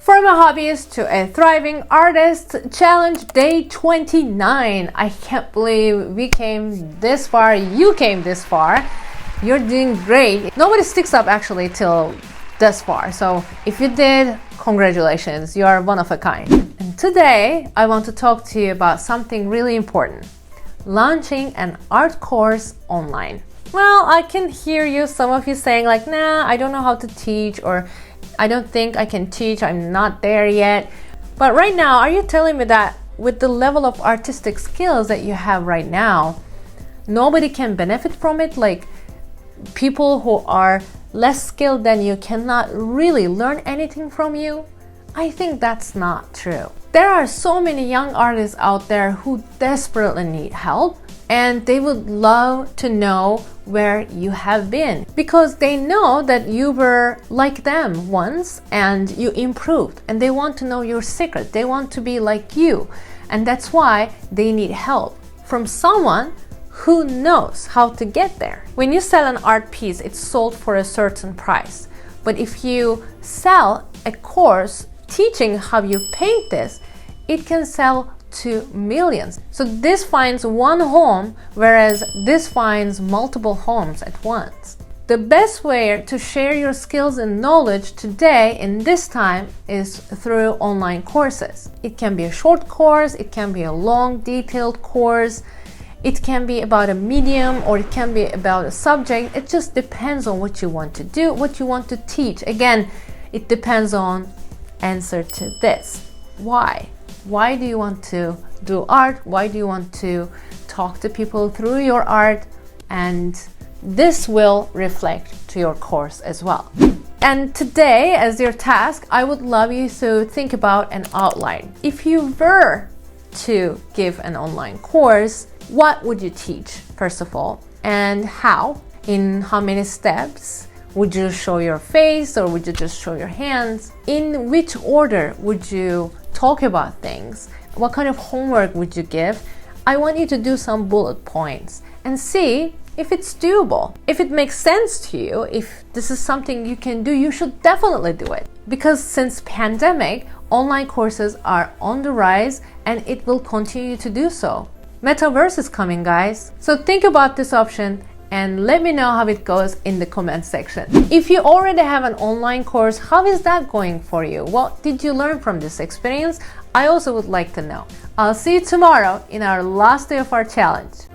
From a hobbyist to a thriving artist, challenge day 29. I can't believe we came this far. You came this far. You're doing great. Nobody sticks up actually till this far. So if you did, congratulations. You are one of a kind. And today I want to talk to you about something really important. Launching an art course online. Well, I can hear you, some of you saying like, nah, I don't know how to teach, or I don't think I can teach, I'm not there yet. But right now, are you telling me that with the level of artistic skills that you have right now, nobody can benefit from it? Like people who are less skilled than you cannot really learn anything from you? I think that's not true. There are so many young artists out there who desperately need help, and they would love to know where you have been because they know that you were like them once and you improved, and they want to know your secret. They want to be like you, and that's why they need help from someone who knows how to get there. When you sell an art piece, it's sold for a certain price. But if you sell a course teaching how you paint this, it can sell to millions. So this finds one home, whereas this finds multiple homes at once. The best way to share your skills and knowledge today in this time is through online courses. It can be a short course, it can be a long detailed course, it can be about a medium, or it can be about a subject. It just depends on what you want to do, what you want to teach. Again, it depends on answer to this. Why? Why do you want to do art? Why do you want to talk to people through your art? And this will reflect to your course as well. And today, as your task, I would love you to think about an outline. If you were to give an online course, what would you teach, first of all, and how? In how many steps? Would you show your face, or would you just show your hands? In which order would you talk about things? What kind of homework would you give? I want you to do some bullet points and see if it's doable. If it makes sense to you, if this is something you can do, you should definitely do it. Because since pandemic, online courses are on the rise, and it will continue to do so. Metaverse is coming, guys. So think about this option and let me know how it goes in the comment section. If you already have an online course, how is that going for you? What did you learn from this experience? I also would like to know. I'll see you tomorrow in our last day of our challenge.